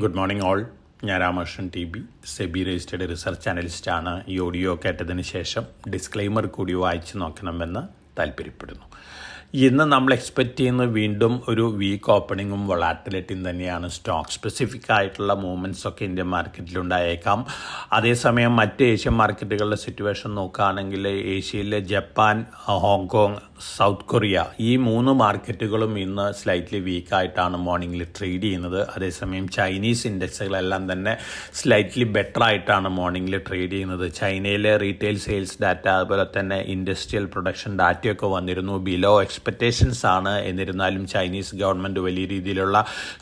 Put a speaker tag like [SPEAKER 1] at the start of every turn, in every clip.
[SPEAKER 1] Good morning all. ഞാൻ Ramakrishnan T B, SEBI registered research അനലിസ്റ്റാണ്. ഈ ഓഡിയോ കേട്ടതിന് ശേഷം ഡിസ്ക്ലെയിമർ കൂടി വായിച്ചു നോക്കണമെന്ന് താല്പര്യപ്പെടുന്നു. ഇന്ന് നമ്മൾ എക്സ്പെക്റ്റ് ചെയ്യുന്നത് വീണ്ടും ഒരു വീക്ക് ഓപ്പണിങ്ങും വൊളാറ്റിലിറ്റിയും തന്നെയാണ്. സ്റ്റോക്ക് സ്പെസിഫിക് ആയിട്ടുള്ള മൂവ്മെൻറ്റ്സ് ഒക്കെ ഇന്ത്യൻ മാർക്കറ്റിലുണ്ടായേക്കാം. അതേസമയം മറ്റ് ഏഷ്യൻ മാർക്കറ്റുകളുടെ സിറ്റുവേഷൻ നോക്കുകയാണെങ്കിൽ ഏഷ്യയിലെ ജപ്പാൻ, ഹോങ്കോങ്, സൗത്ത് കൊറിയ ഈ മൂന്ന് മാർക്കറ്റുകളും ഇന്ന് സ്ലൈറ്റ്ലി വീക്കായിട്ടാണ് മോർണിംഗിൽ ട്രേഡ് ചെയ്യുന്നത്. അതേസമയം ചൈനീസ് ഇൻഡെക്സുകളെല്ലാം തന്നെ സ്ലൈറ്റ്ലി ബെറ്റർ ആയിട്ടാണ് മോർണിംഗിൽ ട്രേഡ് ചെയ്യുന്നത്. ചൈനയിലെ റീറ്റെയിൽ സെയിൽസ് ഡാറ്റ, അതുപോലെ തന്നെ ഇൻഡസ്ട്രിയൽ പ്രൊഡക്ഷൻ ഡാറ്റയൊക്കെ വന്നിരുന്നു. ബിലോ എക്സ്പെക്റ്റേഷൻസ് ആണ്. എന്നിരുന്നാലും ചൈനീസ് ഗവൺമെൻറ് വലിയ രീതിയിലുള്ള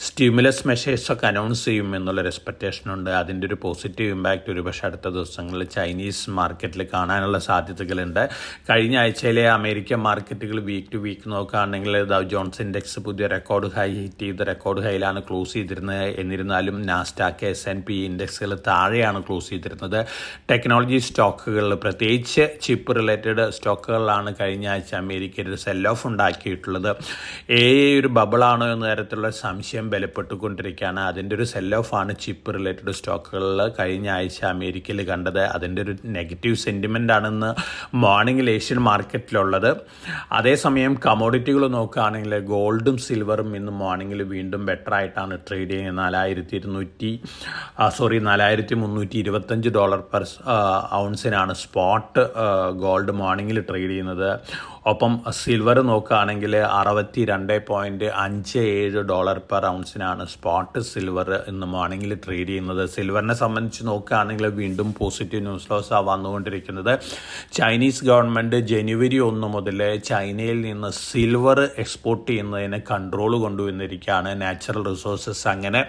[SPEAKER 1] സ്റ്റിമുലസ് മെഷേഴ്സൊക്കെ അനൗൺസ് ചെയ്യും എന്നുള്ളൊരു എക്സ്പെക്റ്റേഷൻ ഉണ്ട്. അതിൻ്റെ ഒരു പോസിറ്റീവ് ഇമ്പാക്റ്റ് ഒരുപക്ഷെ അടുത്ത ദിവസങ്ങളിൽ ചൈനീസ് മാർക്കറ്റിൽ കാണാനുള്ള സാധ്യതകളുണ്ട്. കഴിഞ്ഞ ആഴ്ചയിലെ അമേരിക്കൻ മാർക്കറ്റുകൾ വീക്ക് ടു വീക്ക് നോക്കുകയാണെങ്കിൽ ദൗ ജോൺസ് ഇൻഡെക്സ് പുതിയ റെക്കോർഡ് ഹൈ ഹിറ്റ് ചെയ്ത് റെക്കോർഡ് ഹൈയിലാണ് ക്ലോസ് ചെയ്തിരുന്നത്. എന്നിരുന്നാലും നാസ്ഡാക്ക്, S&P ഇൻഡെക്സുകൾ താഴെയാണ് ക്ലോസ് ചെയ്തിരുന്നത്. ടെക്നോളജി സ്റ്റോക്കുകൾ, പ്രത്യേകിച്ച് ചിപ്പ് റിലേറ്റഡ് സ്റ്റോക്കുകളിലാണ് കഴിഞ്ഞ ആഴ്ച അമേരിക്കയിൽ ഒരു സെൽ ഓഫ് ഉണ്ടാക്കിയിട്ടുള്ളത്. ഒരു ബബിളാണോ എന്ന തരത്തിലുള്ള സംശയം ബലപ്പെട്ടുകൊണ്ടിരിക്കുകയാണ്. അതിൻ്റെ ഒരു സെൽ ഓഫാണ് ചിപ്പ് റിലേറ്റഡ് സ്റ്റോക്കുകളിൽ കഴിഞ്ഞ ആഴ്ച അമേരിക്കയിൽ കണ്ടത്. അതിൻ്റെ ഒരു നെഗറ്റീവ് സെൻറ്റിമെൻ്റ് ആണെന്ന് മോർണിംഗിൽ ഏഷ്യൻ മാർക്കറ്റിലുള്ളത്. അതേസമയം കമോഡിറ്റികൾ നോക്കുകയാണെങ്കിൽ ഗോൾഡും സിൽവറും ഇന്ന് മോർണിംഗിൽ വീണ്ടും ബെറ്റർ ആയിട്ടാണ് ട്രേഡ് ചെയ്യുന്നത്. $4,325 പെർ ഔൺസിനാണ് സ്പോട്ട് ഗോൾഡ് മോർണിംഗിൽ ട്രേഡ് ചെയ്യുന്നത്. ഒപ്പം സിൽവർ നോക്കുകയാണെങ്കിൽ $62.57 പെർ ഔൺസിനാണ് സ്പോട്ട് സിൽവർ ഇന്ന് മോർണിംഗിൽ ട്രേഡ് ചെയ്യുന്നത്. സിൽവറിനെ സംബന്ധിച്ച് നോക്കുകയാണെങ്കിൽ വീണ്ടും പോസിറ്റീവ് ന്യൂസ് ഫ്ലോസാണ് വന്നുകൊണ്ടിരിക്കുന്നത്. ചൈനീസ് ഗവൺമെൻറ് ജനുവരി 1 മുതൽ ചൈനയിൽ നിന്ന് സിൽവർ എക്സ്പോർട്ട് ചെയ്യുന്നതിന് കൺട്രോൾ കൊണ്ടുവന്നിരിക്കുകയാണ്. നാച്ചുറൽ റിസോഴ്സസ് അങ്ങനെ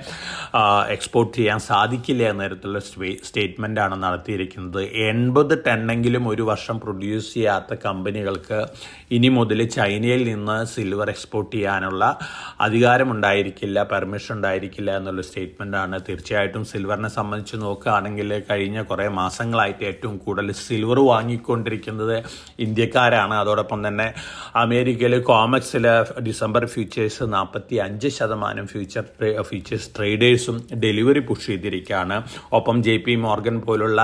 [SPEAKER 1] എക്സ്പോർട്ട് ചെയ്യാൻ സാധിക്കില്ല എന്ന തരത്തിലുള്ള സ്റ്റേറ്റ്മെൻറ്റാണ് നടത്തിയിരിക്കുന്നത്. 80 ടണ്ണെങ്കിലും ഒരു വർഷം പ്രൊഡ്യൂസ് ചെയ്യാത്ത കമ്പനികൾക്ക് ഇനി മുതൽ ചൈനയിൽ നിന്ന് സിൽവർ എക്സ്പോർട്ട് ചെയ്യാനുള്ള അധികാരമുണ്ടായിരിക്കില്ല, പെർമിഷൻ ഉണ്ടായിരിക്കില്ല എന്നുള്ള സ്റ്റേറ്റ്മെൻറ്റാണ്. തീർച്ചയായിട്ടും സിൽവറിനെ സംബന്ധിച്ച് നോക്കുകയാണെങ്കിൽ കഴിഞ്ഞ കുറേ മാസങ്ങളായിട്ട് ഏറ്റവും കൂടുതൽ സിൽവർ വാങ്ങിക്കൊണ്ടിരിക്കുന്നത് ഇന്ത്യക്കാരാണ്. അതോടൊപ്പം തന്നെ അമേരിക്കയിൽ കോമക്സിലെ ഡിസംബർ ഫ്യൂച്ചേഴ്സ് 45% ഫ്യൂച്ചേഴ്സ് ട്രേഡേഴ്സും ഡെലിവറി പുഷ് ചെയ്തിരിക്കുകയാണ്. ഒപ്പം JP മോർഗൻ പോലുള്ള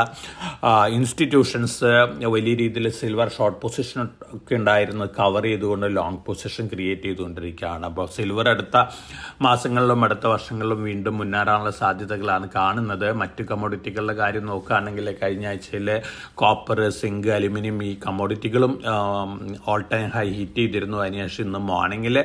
[SPEAKER 1] ഇൻസ്റ്റിറ്റ്യൂഷൻസ് വലിയ രീതിയിൽ സിൽവർ ഷോർട്ട് പൊസിഷൻ ഒക്കെ ഉണ്ടായിരുന്നു കവർ ചെയ്തുകൊണ്ട് ലോങ് പൊസിഷൻ ക്രിയേറ്റ് ചെയ്തുകൊണ്ടിരിക്കുകയാണ്. അപ്പോൾ സിൽവർ അടുത്ത മാസങ്ങളിലും അടുത്ത വർഷങ്ങളിലും വീണ്ടും മുന്നേറാനുള്ള സാധ്യതകളാണ് കാണുന്നത്. മറ്റ് കമ്മോഡിറ്റികളുടെ കാര്യം നോക്കുകയാണെങ്കിൽ കഴിഞ്ഞ ആഴ്ചയിൽ കോപ്പർ, സിങ്ക്, അലുമിനിയം ഈ കമ്മോഡിറ്റികളും ഓൾ ടൈം ഹൈ ഹിറ്റ് ചെയ്തിരുന്നു. അതിനുശേഷം ഇന്ന് മോർണിംഗിൽ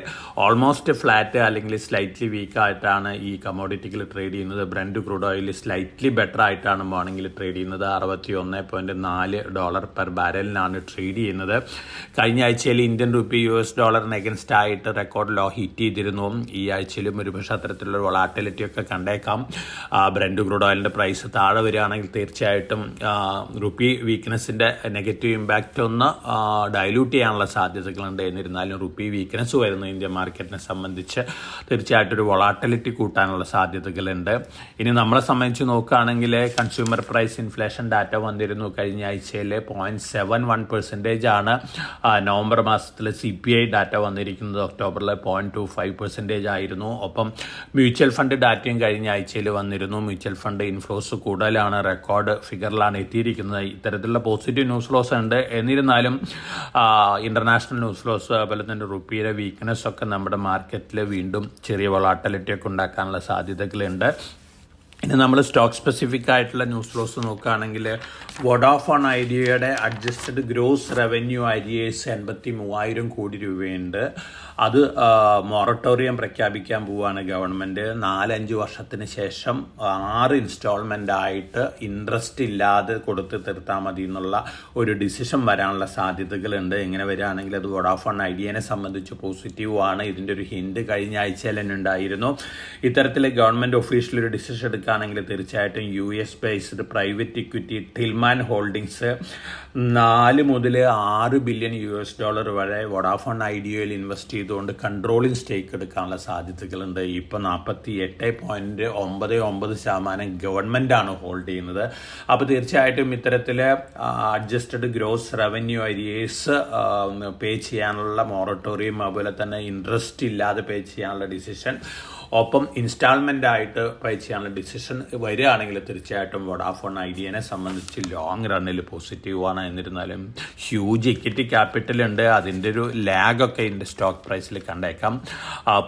[SPEAKER 1] ഓൾമോസ്റ്റ് ഫ്ലാറ്റ് അല്ലെങ്കിൽ സ്ലൈറ്റ്ലി വീക്കായിട്ടാണ് ഈ കമ്മോഡിറ്റികൾ ട്രേഡ് ചെയ്യുന്നത്. Brent crude oil slightly better ആയിട്ടാണ് മോർണിംഗിൽ ട്രേഡ് ചെയ്യുന്നത്. $61.4 പെർ ബാരലിനാണ് ട്രേഡ് ചെയ്യുന്നത്. കഴിഞ്ഞ ആഴ്ചയിൽ ഇന്ത്യൻ റുപ്പി US ഡോളറിന് അഗൻസ്റ്റ് ആയിട്ട് റെക്കോർഡ് ലോ ഹിറ്റ് ചെയ്തിരുന്നു. ഈ ആഴ്ചയിലും ഒരുപക്ഷെ അത്തരത്തിലുള്ള വൊളാറ്റിലിറ്റി ഒക്കെ കണ്ടേക്കാം. ബ്രന്റ് ക്രൂഡ് ഓയിലിൻ്റെ പ്രൈസ് താഴെ വരികയാണെങ്കിൽ തീർച്ചയായിട്ടും റുപ്പി വീക്ക്നെസ്സിൻ്റെ നെഗറ്റീവ് ഇമ്പാക്റ്റ് ഒന്ന് ഡൈല്യൂട്ട് ചെയ്യാനുള്ള സാധ്യതകളുണ്ട്. എന്നിരുന്നാലും റുപ്പി വീക്ക്നെസ് വരുന്ന ഇന്ത്യൻ മാർക്കറ്റിനെ സംബന്ധിച്ച് തീർച്ചയായിട്ടും ഒരു വൊളാറ്റിലിറ്റി കൂട്ടാനുള്ള സാധ്യതകളുണ്ട്. ഇനി നമ്മളെ സംബന്ധിച്ച് നോക്കുകയാണെങ്കിൽ കൺസ്യൂമർ പ്രൈസ് ഇൻഫ്ലേഷൻ ഡാറ്റ വന്നിരുന്നു. കഴിഞ്ഞ ആഴ്ചയിൽ 0.71% ആണ്. നവംബർ മാസത്തിൽ CPI ഡാറ്റ വന്നിരിക്കുന്നത്. ഒക്ടോബറിൽ 0.25% ആയിരുന്നു. ഒപ്പം മ്യൂച്വൽ ഫണ്ട് ഡാറ്റയും കഴിഞ്ഞ ആഴ്ചയിൽ വന്നിരുന്നു. മ്യൂച്വൽ ഫണ്ട് ഇൻഫ്ലോസ് കൂടുതലാണ്, റെക്കോർഡ് ഫിഗറിലാണ് എത്തിയിരിക്കുന്നത്. ഇത്തരത്തിലുള്ള പോസിറ്റീവ് ന്യൂസ് ഫ്ലോസ് ഉണ്ട്. എന്നിരുന്നാലും ഇന്റർനാഷണൽ ന്യൂസ് ഫ്ലോസ്, അതുപോലെ തന്നെ റുപ്പിയുടെ വീക്ക്നെസ് ഒക്കെ നമ്മുടെ മാർക്കറ്റിൽ വീണ്ടും ചെറിയ വൊളാറ്റിലിറ്റി ഒക്കെ ഉണ്ടാക്കാനുള്ള സാധ്യതകളുണ്ട്. ഇനി നമ്മൾ സ്റ്റോക്ക് സ്പെസിഫിക് ആയിട്ടുള്ള ന്യൂസ് ഫ്ലോസ് നോക്കുകയാണെങ്കിൽ വോഡാഫോൺ ഐഡിയയുടെ അഡ്ജസ്റ്റഡ് ഗ്രോസ് റവന്യൂ അരിയേഴ്സ് 83,000 കോടി രൂപയുണ്ട്. അത് മൊറട്ടോറിയം പ്രഖ്യാപിക്കാൻ പോവുകയാണ് ഗവൺമെൻറ്. 4-5 വർഷത്തിന് ശേഷം 6 ഇൻസ്റ്റാൾമെൻ്റ് ആയിട്ട് ഇൻട്രസ്റ്റ് ഇല്ലാതെ കൊടുത്ത് തീർത്താൽ മതി എന്നുള്ള ഒരു ഡിസിഷൻ വരാനുള്ള സാധ്യതകളുണ്ട്. ഇങ്ങനെ വരികയാണെങ്കിൽ അത് വോഡാഫോൺ ഐഡിയനെ സംബന്ധിച്ച് പോസിറ്റീവ് ആണ്. ഇതിൻ്റെ ഒരു ഹിൻഡ് കഴിഞ്ഞ ആഴ്ചയിൽ തന്നെ ഉണ്ടായിരുന്നു. ഇത്തരത്തിൽ ഗവൺമെൻറ് ഒഫീഷ്യൽ ഒരു ഡിസിഷൻ എടുക്കുകയാണെങ്കിൽ തീർച്ചയായിട്ടും US based private equity Tillman holdings $4 മുതൽ $6 ബില്യൺ വരെ വോഡാഫോൺ ഐഡിയയിൽ ഇൻവെസ്റ്റ് ചെയ്തുകൊണ്ട് കൺട്രോളിങ് സ്റ്റേക്ക് എടുക്കാനുള്ള സാധ്യതകളുണ്ട്. ഇപ്പോൾ 48.99% ഗവൺമെൻറ്റാണ് ഹോൾഡ് ചെയ്യുന്നത്. അപ്പോൾ തീർച്ചയായിട്ടും ഇത്തരത്തിൽ അഡ്ജസ്റ്റഡ് ഗ്രോസ് റവന്യൂ അരിയേഴ്സ് പേ ചെയ്യാനുള്ള മൊറട്ടോറിയം, അതുപോലെ തന്നെ ഇൻട്രസ്റ്റ് ഇല്ലാതെ പേ ചെയ്യാനുള്ള ഡിസിഷൻ ഒപ്പം ഇൻസ്റ്റാൾമെൻ്റ് ആയിട്ട് പേ ചെയ്യാനുള്ള ഡിസിഷൻ വരികയാണെങ്കിൽ തീർച്ചയായിട്ടും വോഡാഫോൺ ഐഡിയനെ സംബന്ധിച്ച് ലോങ് റണ്ണിൽ പോസിറ്റീവാണ്. എന്നിരുന്നാലും ഹ്യൂജ് ഇക്വിറ്റി ക്യാപിറ്റൽ ഉണ്ട്, അതിൻ്റെ ഒരു ലാഗൊക്കെ ഇതിൻ്റെ സ്റ്റോക്ക് പ്രൈസിൽ കണ്ടേക്കാം.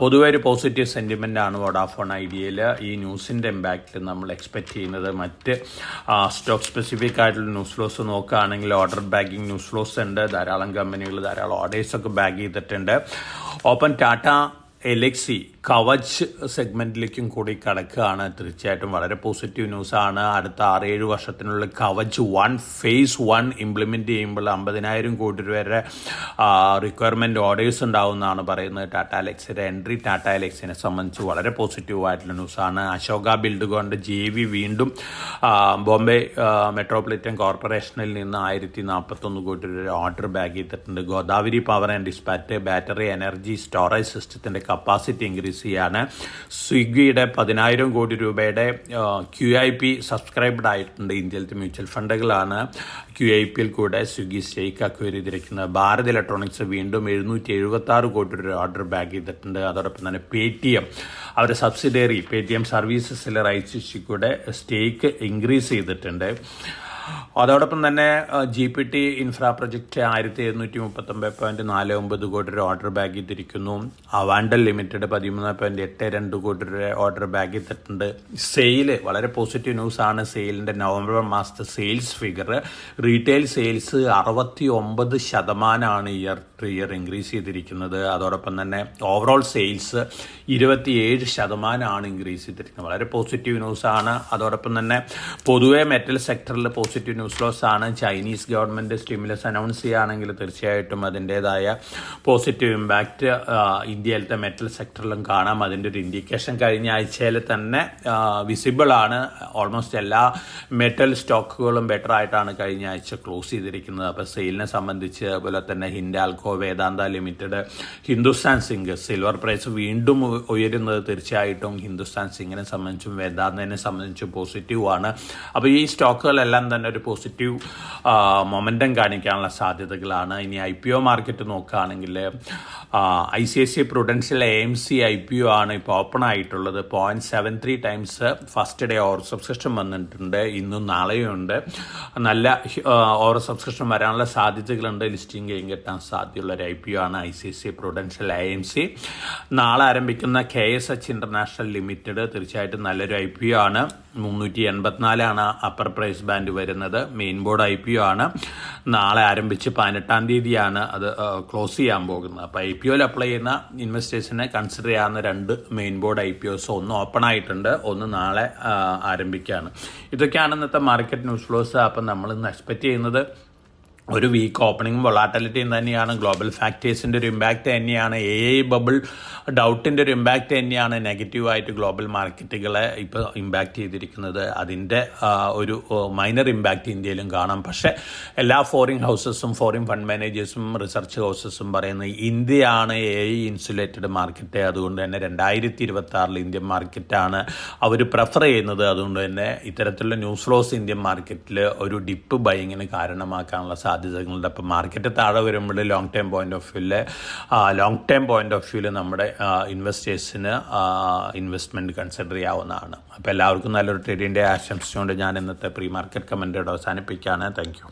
[SPEAKER 1] പൊതുവെ ഒരു പോസിറ്റീവ് സെൻറ്റിമെൻ്റ് ആണ് വോഡാഫോൺ ഐഡിയയിൽ. ഈ ന്യൂസിൻ്റെ ഇമ്പാക്റ്റിൽ നമ്മൾ എക്സ്പെക്റ്റ് ചെയ്യുന്നത് മറ്റ് സ്റ്റോക്ക് സ്പെസിഫിക് ആയിട്ടുള്ള ന്യൂസ് ഫ്ലോസ് നോക്കുകയാണെങ്കിൽ ഓർഡർ ബാഗിങ് ന്യൂസ് ഫ്ലോസ് ഉണ്ട്, ധാരാളം കമ്പനികൾ ധാരാളം ഓർഡേഴ്സൊക്കെ ബാഗ് ചെയ്തിട്ടുണ്ട്. ഒപ്പം ടാറ്റ എലക്സി കവച് സെഗ്മെൻറ്റിലേക്കും കൂടി കടക്കുകയാണ്. തീർച്ചയായിട്ടും വളരെ പോസിറ്റീവ് ന്യൂസാണ്. അടുത്ത 6-7 വർഷത്തിനുള്ളിൽ കവച് 1 phase 1 ഇംപ്ലിമെൻറ്റ് ചെയ്യുമ്പോൾ 50,000 കോടി രൂപ വരെ റിക്വയർമെൻറ്റ് ഓർഡേഴ്സ് ഉണ്ടാവുമെന്നാണ് പറയുന്നത്. ടാറ്റ എലക്സിയുടെ എൻട്രി ടാറ്റ എലക്സിനെ സംബന്ധിച്ച് വളരെ പോസിറ്റീവ് ആയിട്ടുള്ള ന്യൂസാണ്. അശോക ബിൽഡ്കോണിൻ്റെ JV വീണ്ടും ബോംബെ മെട്രോപൊളിറ്റൻ കോർപ്പറേഷനിൽ നിന്ന് 1,041 കോടി രൂപ ഓർഡർ ബാഗ് ചെയ്തിട്ടുണ്ട്. Godavari power and dispatch battery energy storage സിസ്റ്റത്തിൻ്റെ കപ്പാസിറ്റി ഇൻക്രീസ് ചെയ്യാണ്. സ്വിഗ്ഗിയുടെ 10,000 കോടി രൂപയുടെ QIP സബ്സ്ക്രൈബ്ഡ് ആയിട്ടുണ്ട്. ഇന്ത്യയിലത്തെ മ്യൂച്വൽ ഫണ്ടുകളാണ് QIPയിൽ കൂടെ സ്വിഗ്ഗി സ്റ്റേക്ക് അക്വയർ ചെയ്തിരിക്കുന്നത്. ഭാരത് ഇലക്ട്രോണിക്സ് വീണ്ടും 776 കോടി രൂപ ഓർഡർ ബാഗ് ചെയ്തിട്ടുണ്ട്. അതോടൊപ്പം തന്നെ പേടിഎം അവരുടെ സബ്സിഡിയറി പേടിഎം സർവീസസിൽ റൈറ്റ്സ് ഇഷ്യൂടെ സ്റ്റേക്ക് ഇൻക്രീസ് ചെയ്തിട്ടുണ്ട്. അതോടൊപ്പം തന്നെ GPT ഇൻഫ്രാ പ്രൊജക്റ്റ് 1,739.49 കോടി രൂപ ഓർഡർ ബാഗ് ചെയ്തിരിക്കുന്നു. അവാണ്ടൽ ലിമിറ്റഡ് 13.82 കോടി രൂപ ഓർഡർ ബാഗ് ചെയ്തിട്ടുണ്ട്. സെയിൽ വളരെ പോസിറ്റീവ് ന്യൂസാണ്. സെയിലിൻ്റെ നവംബർ മാസത്തെ sales figure retail sales 69% year two year increase ചെയ്തിരിക്കുന്നത്. അതോടൊപ്പം തന്നെ ഓവറോൾ സെയിൽസ് 27% ഇൻക്രീസ് ചെയ്തിരിക്കുന്നത്. വളരെ പോസിറ്റീവ് ന്യൂസാണ്. അതോടൊപ്പം തന്നെ പൊതുവെ മെറ്റൽ സെക്ടറിൽ പോസിറ്റീവ് ന്യൂസ് ഫ്ലോസ് ആണ്. ചൈനീസ് ഗവൺമെൻറ് സ്റ്റിമുലസ് അനൗൺസ് ചെയ്യുകയാണെങ്കിൽ തീർച്ചയായിട്ടും അതിൻ്റേതായ പോസിറ്റീവ് ഇമ്പാക്റ്റ് ഇന്ത്യയിലത്തെ മെറ്റൽ സെക്ടറിലും കാണാം. അതിൻ്റെ ഒരു ഇൻഡിക്കേഷൻ കഴിഞ്ഞ ആഴ്ചയിൽ തന്നെ വിസിബിൾ ആണ്. ഓൾമോസ്റ്റ് എല്ലാ മെറ്റൽ സ്റ്റോക്കുകളും ബെറ്റർ ആയിട്ടാണ് കഴിഞ്ഞ ആഴ്ച ക്ലോസ് ചെയ്തിരിക്കുന്നത്. അപ്പോൾ സെയിലിനെ സംബന്ധിച്ച് അതുപോലെ തന്നെ Hindalco, Vedanta limited, Hindustan zinc silver price വീണ്ടും ഉയരുന്നത് തീർച്ചയായിട്ടും ഹിന്ദുസ്ഥാൻ സിങ്കിനെ സംബന്ധിച്ചും വേദാന്തനെ സംബന്ധിച്ചും പോസിറ്റീവാണ്. അപ്പോൾ ഈ സ്റ്റോക്കുകളെല്ലാം തന്നെ ഒരു പോസിറ്റീവ് മൊമെൻറ്റം കാണിക്കാനുള്ള സാധ്യതകളാണ്. ഇനി IPO മാർക്കറ്റ് നോക്കുകയാണെങ്കിൽ ICICI Prudential AMC IPO ആണ് ഇപ്പോൾ ഓപ്പൺ ആയിട്ടുള്ളത്. 0.73 times first day over subscription വന്നിട്ടുണ്ട്. ഇന്നും നാളെയും ഉണ്ട്. നല്ല ഓവർ സബ്സ്ക്രിപ്ഷൻ വരാനുള്ള സാധ്യതകളുണ്ട്. ലിസ്റ്റിംഗ് ഗെയിം കിട്ടാൻ സാധ്യതയുള്ള ഒരു IPO ആണ് ICICI Prudential AMC. നാളെ ആരംഭിക്കുന്ന KSH ഇന്റർനാഷണൽ ലിമിറ്റഡ് തീർച്ചയായിട്ടും നല്ലൊരു IPO ആണ്. 384 അപ്പർ പ്രൈസ് ബാൻഡ് വരുന്നത്. മെയിൻ ബോർഡ് IPO ആണ്. നാളെ ആരംഭിച്ച് 18-ാം തീയതിയാണ് അത് ക്ലോസ് ചെയ്യാൻ പോകുന്നത്. അപ്പോൾ IPOയിൽ അപ്ലൈ ചെയ്യുന്ന ഇൻവെസ്റ്റേഴ്സിനെ കൺസിഡർ ചെയ്യാവുന്ന 2 മെയിൻ ബോർഡ് IPOs, ഒന്ന് ഓപ്പൺ ആയിട്ടുണ്ട്, ഒന്ന് നാളെ ആരംഭിക്കുകയാണ്. ഇതൊക്കെയാണ് ഇന്നത്തെ മാർക്കറ്റ് ന്യൂസ് ഫ്ലോസ്. അപ്പം നമ്മൾ ഇന്ന് എക്സ്പെക്റ്റ് ചെയ്യുന്നത് ഒരു വീക്ക് ഓപ്പണിംഗ് വൊളാറ്റിലിറ്റിയും തന്നെയാണ്. ഗ്ലോബൽ ഫാക്ടേഴ്സിൻ്റെ ഒരു ഇമ്പാക്റ്റ് തന്നെയാണ്. AI ബബിൾ ഡൗട്ടിൻ്റെ ഒരു ഇമ്പാക്റ്റ് തന്നെയാണ് നെഗറ്റീവായിട്ട് ഗ്ലോബൽ മാർക്കറ്റുകളെ ഇപ്പോൾ ഇമ്പാക്റ്റ് ചെയ്തിരിക്കുന്നത്. അതിൻ്റെ ഒരു മൈനർ ഇമ്പാക്റ്റ് ഇന്ത്യയിലും കാണാം. പക്ഷേ എല്ലാ ഫോറിൻ ഹൗസസും ഫോറിൻ ഫണ്ട് മാനേജേഴ്സും റിസർച്ച് ഹൗസസും പറയുന്നത് ഇന്ത്യയാണ് AI ഇൻസുലേറ്റഡ് മാർക്കറ്റ്. അതുകൊണ്ട് തന്നെ 2026 ഇന്ത്യൻ മാർക്കറ്റാണ് അവർ പ്രിഫർ ചെയ്യുന്നത്. അതുകൊണ്ട് തന്നെ ഇത്തരത്തിലുള്ള ന്യൂസ് ഫ്ലോസ് ഇന്ത്യൻ മാർക്കറ്റിൽ ഒരു ഡിപ്പ് ബൈങ്ങിന് കാരണമാക്കാനുള്ള സാധ്യതകളുണ്ട്. അപ്പോൾ മാർക്കറ്റ് താഴെ വരുമ്പോൾ ലോങ് ടേം പോയിന്റ് ഓഫ് വ്യൂവിൽ നമ്മുടെ ഇൻവെസ്റ്റേഴ്സിന് ഇൻവെസ്റ്റ്മെൻറ്റ് കൺസിഡർ ചെയ്യാവുന്നതാണ്. അപ്പോൾ എല്ലാവർക്കും നല്ലൊരു ട്രേഡിൻ്റെ ആശംസിച്ചുകൊണ്ട് ഞാൻ ഇന്നത്തെ പ്രീ മാർക്കറ്റ് കമൻറ്റോട് അവസാനിപ്പിക്കുകയാണ്. Thank you.